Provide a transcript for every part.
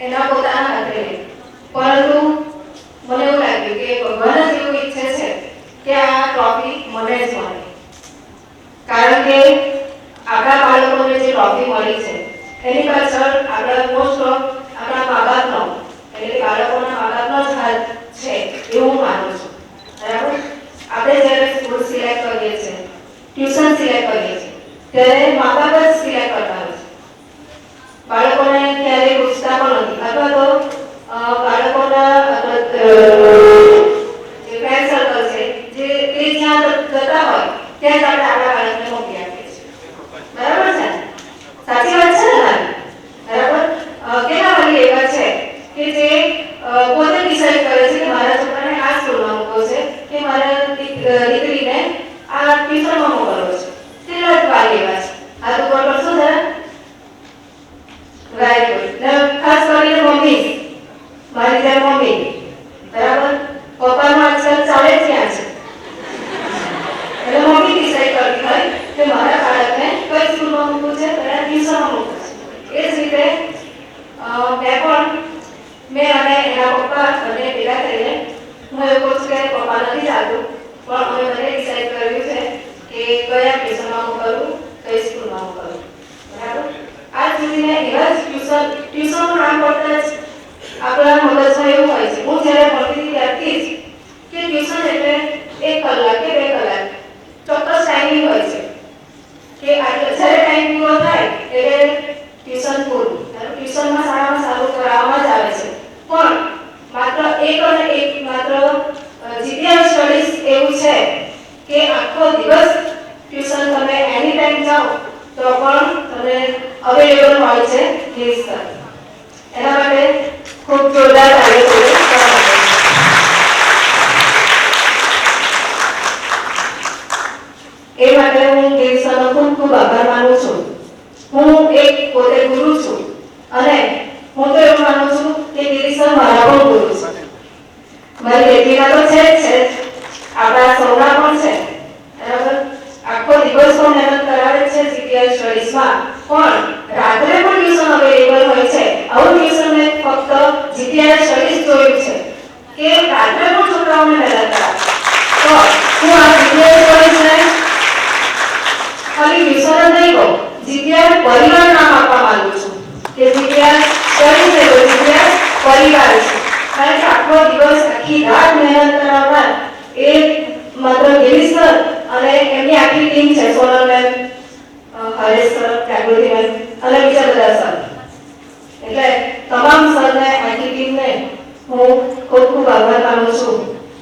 એના પોતાના હાથે નહીં, પરંતુ મને એવું લાગ્યું કે ભગવાન જ એવું ઈચ્છે છે કે આ ટ્રોફી મને જ મળે, કારણ કે આપણા બાળકોને જે ટ્રોફી મળી છે એની પાછળ આપણા મોસ્ટ ઓફ આપણા મા બાપનો એટલે બાળકોના મા બાપનો જ હાથ છે એવું માનું છું. બરાબર, આપણે જ્યારે સ્કૂલ સિલેક્ટ કરીએ છીએ, ટ્યુશન સિલેક્ટ કરીએ છીએ, ત્યારે મા બાપ જ સિલેક્ટ કરતા હોય છે. બાળકોને ક્યારેય પૂછતા પણ નથી, અથવા તો બાળકોના જે ફ્રેન્ડ સર્કલ છે જે તે જ્યાં જતા હોય ત્યાં જ આપણે આપણા બાળકને મોકલી આપીએ છીએ. બરાબર છે, સાચી વાત છે ને? બરાબર, કેટલા વાલી એવા છે કે જે પોતે ડિસાઈડ કરે છે કે મારા છોકરાને આ સ્કૂલમાં મૂકવો છે કે મારા દીકરીને આ ટ્યુશનમાં મોકલવો છે. કેટલા જ વાલી એવા છે. આ તો કોઈ કરશો જરા? Very good. ખાસ કરીને મમ્મી, મારી જેમ મમ્મી, બરાબર, પપ્પાનો આજકાલ ચાલે ક્યાં છે, એટલે મમ્મી ડિસાઈડ કરતી હોય કે મારા બાળકને કઈ સ્કૂલમાં મૂકવું છે, કયા ટ્યુશનમાં મૂકવું છે. એ જ રીતે મેં અને એના પપ્પા બંને ભેગા થઈને, હું એવું કહું છું કે પપ્પા નથી ચાલતું, પણ અમે બંને ડિસાઈડ કર્યું છે કે કયા ટ્યુશનમાં મોકલવું, કઈ સ્કૂલમાં મોકલવું. બરાબર, આજ સુધીને એવા જ ટ્યુશનનું નામ પડતા જ આપણા મગજમાં એવું હોય છે, હું જ્યારે ભણતી હતી ત્યારથી જ, કે ટ્યુશન એટલે 1 કલાક કે 2 કલાક ચોક્કસ ટાઈમિંગ હોય છે કે જ્યારે ટાઈમ પૂરો થાય એટલે ટ્યુશન પૂરું. ટ્યુશનમાં સારામાં સારું કરાવવામાં જ આવે છે, પણ માત્ર જીપીએસ સ્ટડીઝ એવું છે કે આખો દિવસ ટ્યુશન તમે એની ટાઈમ જાઓ તો પણ તમને અવેલેબલ હોય છે પ્લીઝ સર. એના માટે ખૂબ જોરદાર તાળીઓ પાડો. એ માટે હું ગિરીશનો ખૂબ આભાર માનું છું. હું એક પોતે ગુરુ છું અને હું તો એવું માનું છું કે ગિરીશ મારા પણ ગુરુ છે. મારી બેટીના તો છે જ છે, આપણા સૌના પણ છે. બરાબર, આખો દિવસ પણ મહેનત કરાવે છે જીપીએસ સ્ટડીઝમાં, પણ રાત્રે પણ ટ્યુશન અવેલેબલ હોય છે. આવું ટ્યુશન મેં ફક્ત જીપીએસ સ્ટડીઝ જોયું છે કે રાત્રે પણ છોકરાઓને મહેનત કરાવે. તો હું આ જીપીએસ સ્ટડીઝને ખાલી ટ્યુશન જ નહીં કહું, જીપીએસ પરિવાર નામ આપવા માંગુ છું કે જીપીએસ સ્ટડીઝ એટલે જીપીએસ પરિવાર છે. કારણ કે આખો દિવસ આખી રાત મહેનત કરાવનાર એ માત્ર ગિરીશ સર અને એમની આખી ટીમ છે, સોનલ મેમ, હરેશ સર, જાગૃતિ મેમ અને બીજા બધા સર. એટલે તમામ સરને, આખી ટીમને હું ખૂબ આભાર માનું છું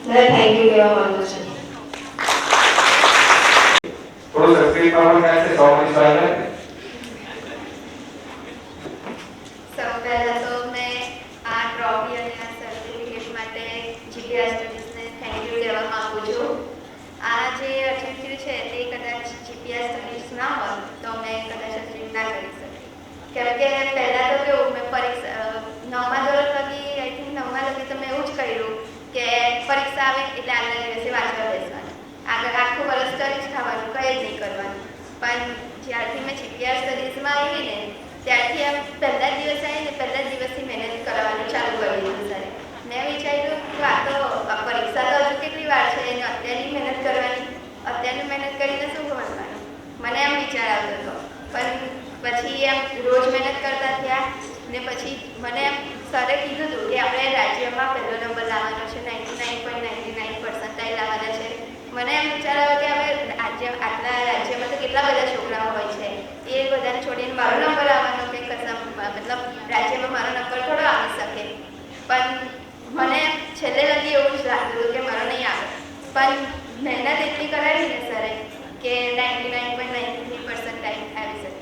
અને થેન્ક યુ કહેવા માંગુ છું. થોડું સક્રિય પ્રમાણ થાય છે 100 સ્વાગત. સૌ પહેલા તો મેં આ ટ્રોફી અને આ સર્ટિફિકેટ માટે જીપીએસ સ્ટડીઝને થેન્ક યુ કહેવા માંગુ છું. આ જે અચીવ થયું છે તે કદાચ જીપીએસ સ્ટડીઝ ના હોત તો મેં કદાચ અચીવ ના કરી શકી. કેમ કે પહેલાં તો કેવું, મેં પરીક્ષા 9મા ધોરણ લગી, આઈ થિંક 9મા લગી તો મેં એવું જ કર્યું કે પરીક્ષા આવે એટલે આગલા દિવસે વાંચવા બેસવાનું, આગળ આખું વર્ષ કરી જ ખાવાનું, કંઈ જ નહીં કરવાનું. પણ જ્યારથી મેં જીપીએસ સ્ટડીઝમાં આવી ને ત્યારથી આમ પહેલા જ દિવસ આવીને પહેલા જ દિવસથી મહેનત કરવાનું ચાલુ કરી દીધું સર. મેં વિચાર્યું કે આ તો પરીક્ષા તો હજુ કેટલી વાર છે એને અત્યારની મહેનત કરવાની, અત્યારની મહેનત કરીને શું ભણવાનું, મને એમ વિચાર આવતો હતો. પણ પછી એમ રોજ મહેનત કરતા થયા ને પછી મને એમ સરે કીધું હતું કે આપણે રાજ્યમાં પહેલો નંબર લાવવાનો છે, 99.99% લાવવાના છે. મને એમ વિચાર આવ્યો કે હવે આટલા રાજ્યમાં તો કેટલા બધા છોકરાઓ હોય છે, એ બધાને છોડીને મારો નંબર આવવાનો કે કસમ, મતલબ રાજ્યમાં મારો નંબર થોડો આવી શકે. પણ મને છેલ્લે લગી એવું જ લાગતું કે મારો નહીં આવે. પણ મહેનત એટલી કરાવી ને સરે કે 99.93% આવી શકે.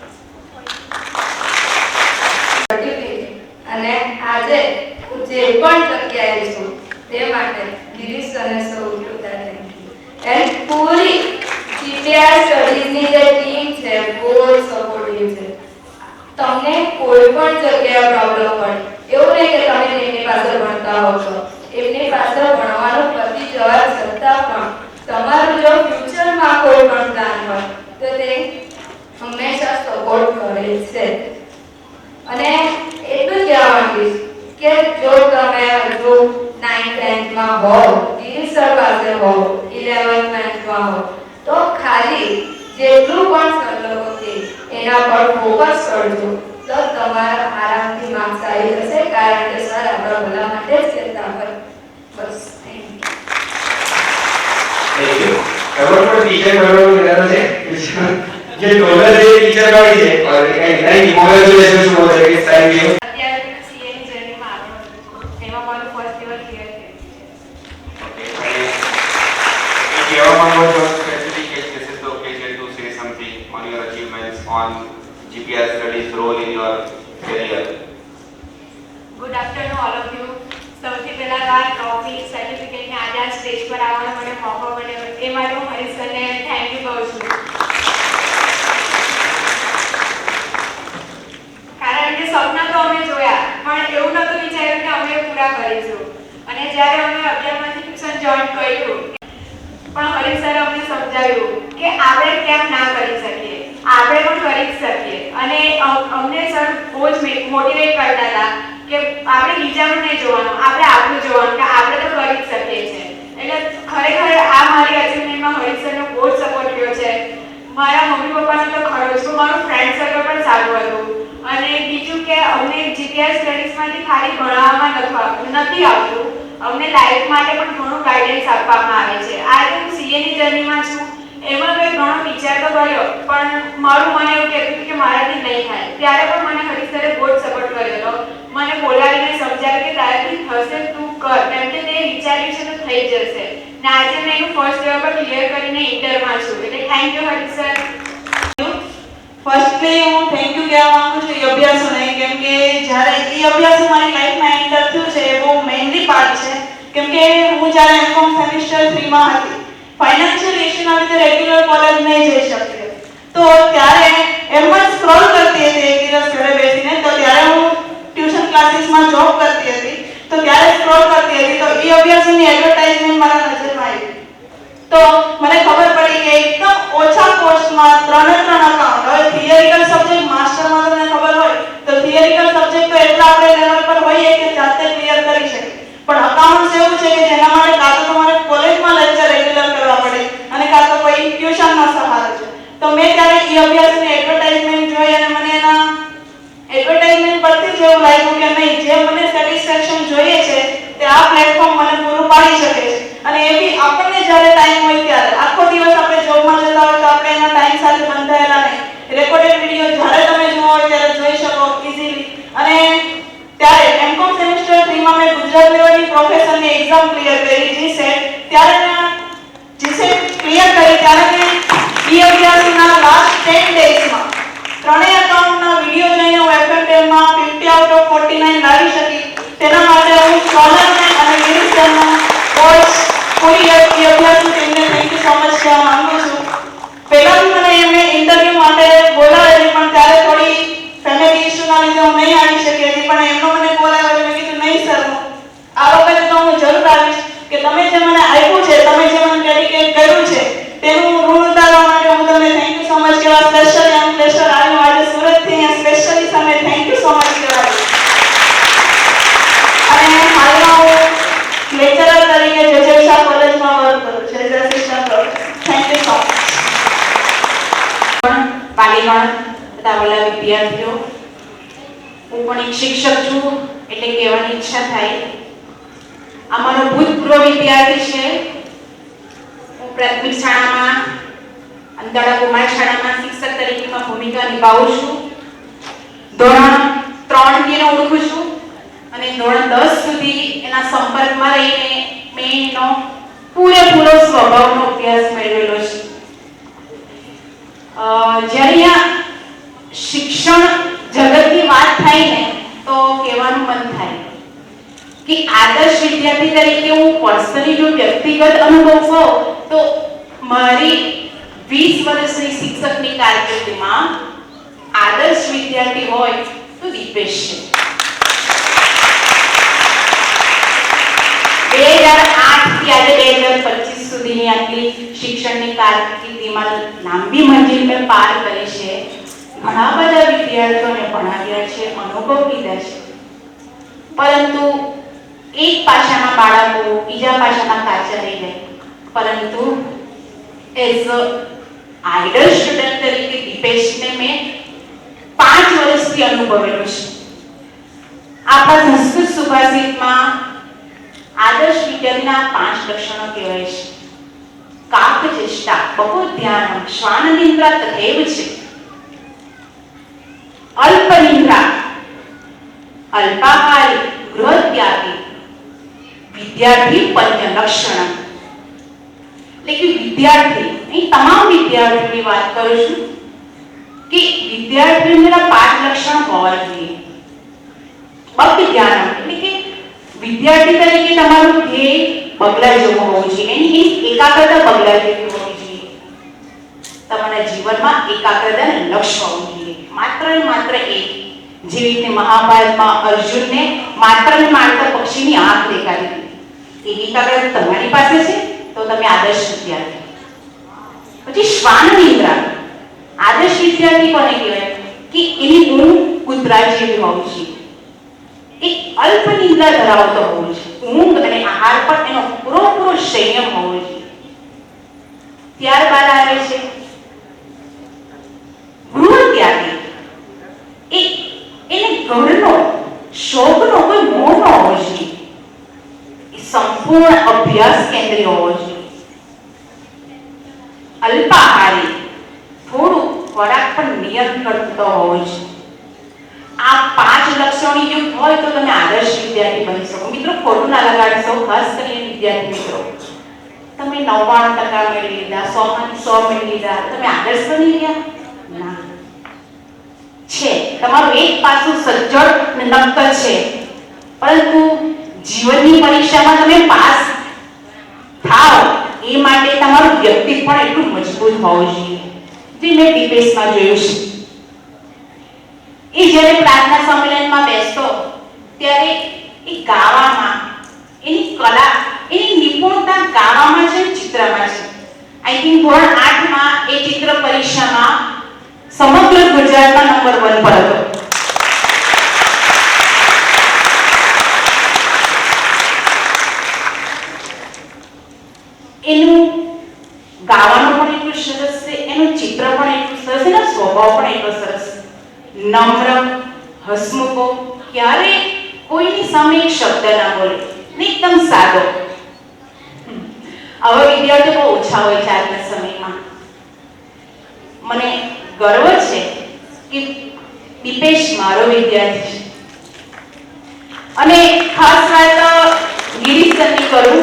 અને આજે જે પણ જગ્યાએ છું તે માટે ગિરીશ અને સૌ જોતા થેન્ક યુ. એન્ડ પૂરી જીપીએસ સ્ટડીઝની જે ટીમ છે બહુ સપોર્ટિવ છે. તમને કોઈ પણ જગ્યાએ પ્રોબ્લેમ હોય એવું નહીં કે તમે એમની પાસે ભણતા હો છો, એમની પાસે ભણવાનું પતી જવા છતાં પણ તમારું જો ફ્યુચરમાં કોઈ પણ પ્લાન હોય તો તે હંમેશા સપોર્ટ કરે છે. અને એટલું જ કહેવા માંગીશ કરજો તો તમારા આરામથી માર્ક્સ આવી જશે, કારણ કે સર આપણા ભલા માટે જ કહેતા હોય. બસ થેન્ક યુ. खबर पर टीचर बनो मेरा से ये डॉलर है टीचर का ही है और नहीं कांग्रेचुलेशन बोल रहे हैं थैंक यू. અત્યારે સીએ ની જર્નીમાં આગળ વધું છું. એમાં મારું ફર્સ્ટ યર ક્લિયર થયું. Okay if you ever want to specific this is the occasion to say something on your achievements on GPS studies role in your career. Good afternoon all of you. સૌથી પહેલા આ trophy સર્ટિફિકેટને આજે આ stage પર આવવાનો મને મોકો મળ્યો એ માટે હું હરીશ સરને થેન્ક યુ કહું છું. કારણ કે સપના તો અમે જોયા પણ એવું નહોતું વિચાર્યું કે અમે પૂરા કરીશું. અને જ્યારે અમે 11માંથી ટ્યુશન જોઈન કર્યું પણ હરીશ સરે અમને સમજાવ્યું કે આપણે કેમ ના કરી શકીએ, આપણે પણ કરી જ શકીએ. અને અમને સર બહુ જ મોટિવેટ કરતા હતા કે આપણે બીજાનું નહીં જોવાનું, આપણે આપણું જોવાનું કે આપણે તો કરી જ શકીએ છીએ. એટલે ખરેખર આ મારી અચીવમેન્ટમાં હરીશ સરનો બહુ જ સપોર્ટ રહ્યો છે. મારા મમ્મી પપ્પાનો તો ખરો જ, મારું ફ્રેન્ડ સર્કલ પણ સારું હતું. અને બીજું કે અમને જીપીએસ સ્ટડીઝમાંથી ખાલી ભણાવવામાં નથી આવતું, અમને લાઈફ માટે પણ ઘણું ગાઈડન્સ આપવામાં આવે છે. આજે હું સીએની જર્નીમાં છું, એમાં મેં ઘણો વિચાર તો કર્યો પણ મારું મને એવું કહેતું હતું કે મારાથી નહીં થાય. ત્યારે પણ મને હરીશ સરે બહુ જ સપોર્ટ કર્યો હતો. મને બોલાવીને સમજાવ્યું કે તારાથી થશે તું કર, કેમ કે તે વિચાર્યું છે તો થઈ જશે. ને આજે મેં એનું ફર્સ્ટ યર પર ક્લિયર કરીને ઇન્ટરમાં છું. એટલે thank you Harish sir. Firstly હું થેન્ક યુ કહેવા માંગુ છું એ અભ્યાસોને, કેમ કે જ્યારે એ અભ્યાસો મારી લાઈફમાં એન્ટર થયું છે એ બહુ મેઇનલી પાર્ટ છે. કેમ કે હું જ્યારે એમકોમ સેમિસ્ટર 3 માં હતી, ફાઇનાન્શિયલ ઇશ્યુના લીધે રેગ્યુલર કોલેજ નહીં જઈ શકતી, તો ત્યારે એમ જ સ્ક્રોલ કરતી હતી એક દિવસ ઘરે બેસીને. તો ત્યારે હું ટ્યુશન ક્લાસીસમાં જોબ કરતી હતી, તો ત્યારે સ્ક્રોલ કરતી હતી તો એ અભ્યાસોની એડવર્ટાઇઝમેન્ટ મારા નજરમાં આવી. તો મને ખબર પડી કે એકદમ ઓછા કોર્સમાં 3 અકાઉન્ટ. હવે થિયરિકલ સબ્જેક્ટ માસ્ટરમાં તમને ખબર હોય તો થિયરિકલ સબ્જેક્ટ તો એટલા આપણે લેવલ પર હોઈએ કે જાતે ક્લિયર કરી શકીએ, પણ અકાઉન્ટ્સ એવું છે કે જેના માટે કાં તો તમારે કોલેજમાં લેક્ચર રેગ્યુલર કરવા પડે અને કાં તો કોઈ ટ્યુશનનો સહારો છે. તો મેં ત્યારે એ અભ્યાસની એડવર્ટાઇઝમેન્ટ જોઈ અને મને એના એડવર્ટાઇઝમેન્ટ પરથી જ એવું લાગ્યું કે નહીં, જે મને સેટિસ્ફેક્શન જોઈએ છે તે આ પ્લેટફોર્મ મને પૂરું પાડી શકે છે. અને એ બી આપણને જ્યારે ટાઈમ હોય ત્યારે. આખો દિવસ આપણે જોબમાં જતા હોય તો આપણે એના ટાઈમ સાથે બંધાયેલા નહીં. રેકોર્ડેડ વિડીયો જ્યારે તમે જોવો હોય ત્યારે જોઈ શકો ઇઝીલી. અને ત્યારે એમકોમ સેમિસ્ટર 3 માં મેં ગુજરાત લેવલની પ્રોફેસરની એક્ઝામ ક્લિયર કરી જીસેટ. ત્યારે મેં જીસેટ ક્લિયર કરી ત્યારે મેં ઈ અભ્યાસના લાસ્ટ 10 ડેઝમાં ત્રણેય અકાઉન્ટના વિડીયો જોઈને હું એફએમટેલમાં 50 આઉટ ઓફ 49 લાવી શકી. તેના માટે હું સ્કોલરને અને ગિરીશ સરનો કોચ પૂરી અભ્યાસનું તેમને થેન્ક યુ સો મચ કહેવા માંગુ છું. પહેલાં મને એમને ઇન્ટરવ્યૂ માટે બોલાવેલી પણ ત્યારે થોડી ફેમિલી ઇશ્યુના લીધે હું નહીં આવી શકી હતી, પણ એમનો મને કોલ આવ્યો. મેં કીધું નહીં સર, આ વખતે તો હું જરૂર આવીશ કે તમે જે મને આપ્યું છે, તમે જે મને ડેડિકેટ કર્યું છે તેનું ઋણ ઉતારવા માટે હું તમને થેન્ક યુ સો મચ કહેવા સ્પેશિયલી આમ પ્લેસર આવ્યું આજે સુરતથી અહીંયા સ્પેશિયલી તમને થેન્ક યુ સો મચ કહેવા. અને હાલમાં હું લેક્ચરર તરીકે જજેશા કોલેજમાં વર્ક કરું છું as assistant professor. Thank you so much. પાલીગણ તથા વલ્લા વિદ્યાર્થીઓ, હું પણ એક શિક્ષક છું એટલે કહેવાની ઈચ્છા થાય. અમારો ભૂતપૂર્વ વિદ્યાર્થી છે. હું પ્રાથમિક શાળામાં અંતરડા કુમાર શાળામાં શિક્ષક તરીકેની ભૂમિકા નિભાવું છું. ધોરણ 3 થી ઓળખું છું અને ધોરણ 10 સુધી એના સંપર્કમાં રહીને મેં એનો પૂરેપૂરો સ્વભાવનો અભ્યાસ મેળવેલો છે. જ્યારે આ શિક્ષણ જગતની વાત થાય ને તો કહેવાનું મન થાય કે આદર્શ વિદ્યાર્થી તરીકે હું પર્સનલી જો વ્યક્તિગત અનુભવ કહું તો મારી 20 વર્ષની શિક્ષકની કારકિર્દીમાં આદર્શ વિદ્યાર્થી હોય તો દીપેશ છે. 2008 થી આજે 2025 સુધીની આટલી શિક્ષણની કારકિર્દીમાં લાંબી મંજિલ મેં પાર કરી છે. ઘણા બધા વિદ્યાર્થીઓને ભણાવ્યા છે, અનુભવ લીધા છે, પરંતુ એક પાસાના બાળકો બીજા પાસાના કાચા રહી જાય. પરંતુ એઝ અ આઈડલ સ્ટુડન્ટ તરીકે દીપેશને મેં 5 વર્ષથી અનુભવેલો છે. આપણા સંસ્કૃત સુભાષિતમાં આદર્શ વિદ્યાર્થીના 5 લક્ષણો કહેવાય છે. કાકચેષ્ટા, બહુ ધ્યાનમ, શ્વાનનિદ્રા તથૈવ છે. અલ્પનિદ્રા, અલ્પાહારી, ગૃહત્યાગી, વિદ્યાર્થી પન્ય લક્ષણ. એટલે કે વિદ્યાર્થી, અહીં તમામ વિદ્યાર્થીઓની વાત કરું છું કે વિદ્યાર્થીઓના 5 લક્ષણ હોવા જોઈએ. ભક્તિ ધ્યાન એટલે કે વિદ્યાર્થી તરીકે તમારું ધ્યેય બગલા જેવું હોવું જોઈએ. એની એકાગ્રતા બગલા જેવી હોવી જોઈએ. તમારા જીવનમાં એકાગ્રતાનું લક્ષ્ય હોવું જોઈએ. માત્ર ને માત્ર એક, જેવી રીતે મહાભારતમાં અર્જુનને માત્ર ને માત્ર પક્ષીની આંખ દેખાડી હતી. એવી એકાગ્રતા તમારી પાસે છે તો તમે આદર્શ વિદ્યાર્થી. પછી શ્વાનનિદ્રા, આદર્શ વિદ્યાર્થી કોને કહેવાય કે એની ઊંઘ કૂતરા જેવી હોવી જોઈએ. એક અલ્પ નિદ્રા ધરાવતો હોવો જોઈએ. ઊંઘ અને આહાર પર એનો પૂરો સંયમ હોવો જોઈએ. ત્યારબાદ આવે છે ગૃહત્યાગી. એને ઘરનો શોખનો કોઈ મોહ ન હોવો જોઈએ. એ સંપૂર્ણ અભ્યાસ કેન્દ્રીય હોવો જોઈએ. અલ્પાહારી, થોડું ખોરાક પર નિયંત્રણ કરતો હોવો જોઈએ. આ 5 લક્ષણો યુક્ત હોય તો તમે આદર્શ વિદ્યાર્થી બની શકો. મિત્રો, ખોટું ના લગાડશો, ખાસ કરીને વિદ્યાર્થી મિત્રો. તમે 99% મેળવી લીધા, 100માંથી 100 મેળવી લીધા, તમે આદર્શ બની ગયા? ના. છે તમારું એક પાસું સજ્જડ ને નક્કર છે, પરંતુ જીવનની પરીક્ષામાં તમે પાસ થાઓ એ માટે તમારું વ્યક્તિત્વ પણ એટલું મજબૂત હોવું જોઈએ. જે મેં ડીપેસમાં જોયું છે. એ જ્યારે પ્રાર્થના સંમેલનમાં બેસતો ત્યારે એ ગાવામાં એની કલા, એની નિપુણતા ગાવામાં છે, ચિત્રમાં છે. આઈ થિંક ધોરણ 8માં એ ચિત્ર પરીક્ષામાં સમગ્ર ગુજરાતમાં નંબર 1 પર હતો. એનું ગાવાનું પણ એટલું સરસ છે, એનું ચિત્ર પણ એટલું સરસ, એનો સ્વભાવ પણ એટલો સરસ. નમ્ર, હસમુખો, ક્યારે કોઈની સામે એક શબ્દ ના બોલે, એકદમ સાદો. આવા વિદ્યાર્થીઓ બહુ ઓછા હોય છે આજના સમયમાં. મને ગર્વ છે કે દીપેશ મારો વિદ્યાર્થી છે. અને ખાસ વાત ગિરીશ સરની કરું.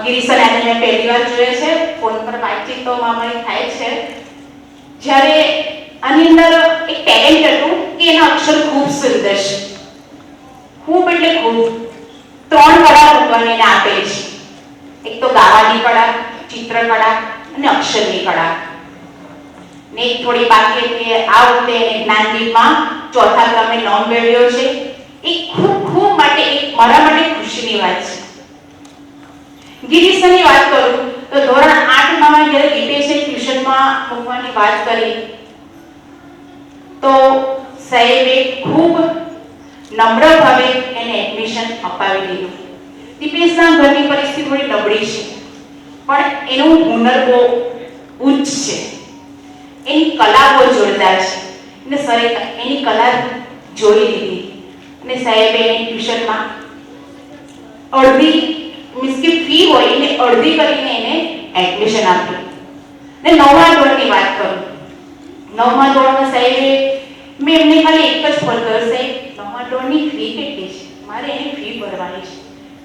ગિરીશ સર આજે મેં પહેલી વાર જોયા છે, ફોન પર વાતચીત તો મારી થાય છે. જ્યારે આની અંદર એક ટેલેન્ટ હતું કે એના અક્ષર ખૂબ સુંદર છે. ખૂબ એટલે ખૂબ 3 કળા ભગવાને એને આપેલી છે. એક તો ગાવાની કળા, ચિત્રકળા અને અક્ષરની કળા. ને એક થોડી બાકી એટલે આ વખતે એને જ્ઞાનદીપમાં 4થા ક્રમે નોંધ મેળવ્યો છે. એ ખૂબ માટે એક મારા માટે ખુશીની વાત છે. ગિરીશની વાત કરું તો ધોરણ 8માં જ્યારે દીપેશે ટ્યુશનમાં મૂકવાની વાત કરી તો સાહેબે ખૂબ નમ્ર ભાવે એને એડમિશન અપાવી દીધું. દીપેશના ઘરની પરિસ્થિતિ થોડી નબળી છે, પણ એનું હુનર બહુ ઉચ્ચ છે. એની કલા બહુ જોરદાર છે. અને સરે એની કલા જોઈ લીધી અને સાહેબે એની ટ્યુશનમાં અડધી મીન્સ કે ફી હોય એને અડધી કરીને એને એડમિશન આપ્યું. ને 9મા ધોરણની વાત કરું. 9મા ધોરણમાં સાહેબે મેં એમને ખાલી એક જ ફોન કર્યો, સાહેબ 9મા ધોરણની ફી કેટલી છે? મારે એની ફી ભરવાની છે.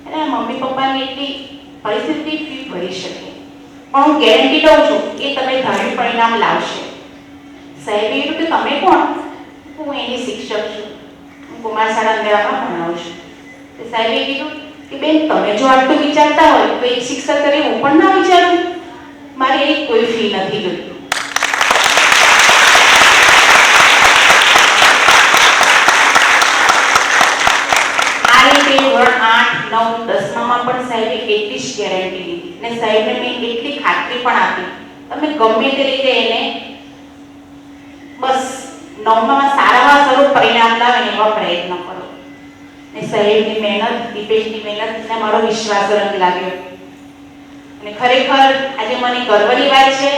અને મમ્મી પપ્પાની એટલી પરિસ્થિતિ ફી ભરી શકે, પણ હું ગેરંટી દઉં છું કે તમે ધાર્યું પરિણામ લાવશે. સાહેબે કીધું કે તમે કોણ? હું એની શિક્ષક છું, હું કુમાર શાળા અંધેરામાં ભણાવું છું. તો સાહેબે કીધું કે બેન, તમે જો આટલું વિચારતા હોય તો એક શિક્ષક તરીકે હું પણ ના વિચારું. મારે એની કોઈ ફી નથી જોઈતી. આ રીતે ધોરણ 8, 9, 10માં પણ સાહેબે એટલી જ ગેરંટી લીધી અને સાહેબને મેં એટલી ખાતરી પણ આપી, તમે ગમે તે રીતે એને બસ 9માં સારામાં સારું પરિણામ લાવે એવા પ્રયત્ન કરો. ને સાહેબની મહેનત, દીપેશની મહેનતને મારો વિશ્વાસ રંગ લાગ્યો. અને ખરેખર આજે મને ગર્વની વાત છે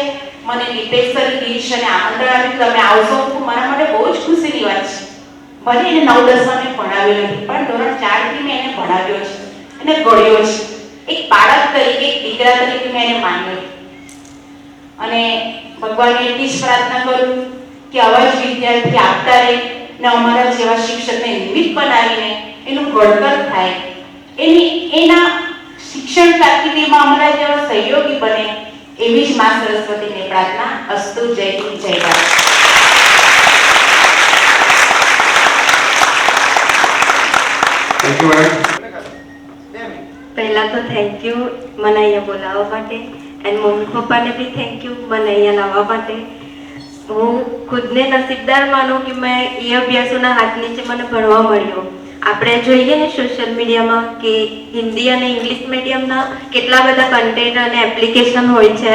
મને નિતેશ સર ગીરીશ અને આમંત્રણ આપ્યું તમે આવશો તો મારા માટે બહુ જ ખુશીની વાત છે. ભલે એને 9-10 મેં ભણાવ્યો નથી પણ ધોરણ 4 થી મેં એને ભણાવ્યો છે અને ગળ્યો છે. એક બાળક તરીકે એક દીકરા તરીકે મેં એને માન્યો અને ભગવાનને એટલી જ પ્રાર્થના કરું કે આવા જ વિદ્યાર્થી આપતા રહે ને અમારા જેવા શિક્ષકને નિમિત્ત બનાવીને એનું ઘડતર થાય, એના શિક્ષણ કારકિર્દીમાં અમારા જેવા સહયોગી બને એવી જ મા સરસ્વતીને પ્રાર્થના. અસ્તુ. જય હિન્દ, જય ભારત. Thank you madam. પહેલા તો થેન્ક યુ મને અહીંયા બોલાવવા માટે એન્ડ મમ્મી પપ્પાને બી થેન્ક યુ મને અહીંયા લાવવા માટે. હું ખુદને નસીબદાર માનું કે મેં એ અભ્યાસોના હાથ નીચે મને ભણવા મળ્યો. આપણે જોઈએ ને સોશિયલ મીડિયામાં કે હિન્દી અને ઇંગ્લિશ મીડિયમના કેટલા બધા કન્ટેન્ટ અને એપ્લિકેશન હોય છે,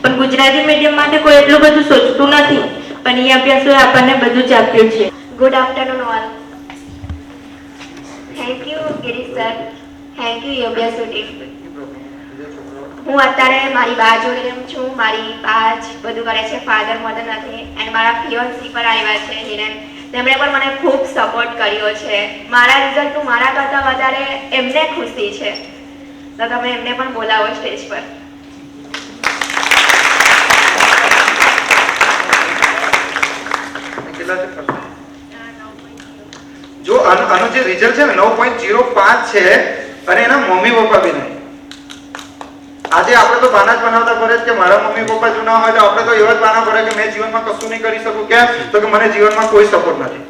પણ ગુજરાતી મીડિયમ માટે કોઈ એટલું બધું સોચતું નથી, પણ એ અભ્યાસોએ આપણને બધું જ આપ્યું છે. Good afternoon all. Thank you Girish sir, thank you અભ્યાસો ટીમ. હું અત્યારે મારી બા જોડે એમ છું. મારી બા જ બધું કરે છે, ફાધર મધર નથી. એન્ડ મારા ફિયોન્સી પર આવ્યા છે હિરેન, તેમણે પણ મને ખૂબ સપોર્ટ કર્યો છે. મારા રિઝલ્ટનું મારા કરતાં વધારે એમને ખુશી છે, તો તમે એમને પણ બોલાવો સ્ટેજ પર. જો આનું જે રિઝલ્ટ છે ને 9.05 છે અને એના મમ્મી પપ્પા બી નહીં. આજે આપણે તો બાના જ બનાવતા ફરે કે મારા મમ્મી પપ્પા જો ના હોય તો આપણે તો એવા જ બાના ફરે કે મેં જીવનમાં કશું નહીં કરી શકું. કેમ? તો કે મને જીવનમાં કોઈ સપોર્ટ નથી.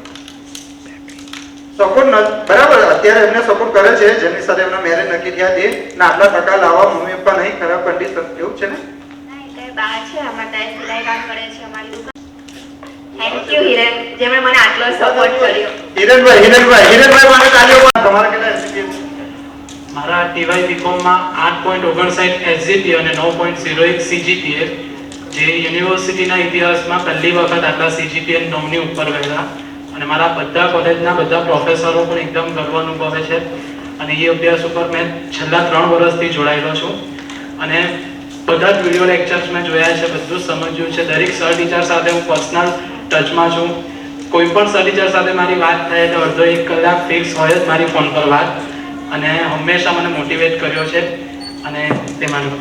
સપોર્ટ બરાબર અત્યારે એમને સપોર્ટ કરે છે જેમની સાથે એમના મેરેજ નક્કી થયા તે ના આટલા ટકા લાવવા મમ્મી પપ્પા નહીં, ખરાબ કન્ડિશન એવું છે ને. બા છે અમારા ત્યાં સિલાઈ કામ કરે છે અમારી દુકાન. થેન્ક યુ હિરેન, જેમણે મને આટલો સપોર્ટ કર્યો. હિરેનભાઈ મને ચાલ્યો. તમારા કેટલા એસજીપીએ? મારા ટીવાય બીકોમમાં 8.59 એસજીપીએ અને 9.01 સીજીપીએ, જે યુનિવર્સિટીના ઇતિહાસમાં પહેલી વખત આટલા સીજીપીએ 9ની ઉપર ગયેલા. અને મારા બધા કોલેજના બધા પ્રોફેસરો પણ એકદમ ગર્વ અનુભવે છે. અને એ અભ્યાસ ઉપર મેં છેલ્લા 3 વર્ષથી જોડાયેલો છું અને બધા જ વિડીયો લેક્ચર્સ મેં જોયા છે, બધું સમજ્યું છે. દરેક સર ટીચર સાથે હું પર્સનલ ટચમાં છું. કોઈ પણ સર ટીચર સાથે મારી વાત થાય તો અડધો 1 કલાક ફિક્સ હોય જ મારી ફોન પર વાત, અને હંમેશા મને મોટિવેટ કર્યો છે અને તે મારું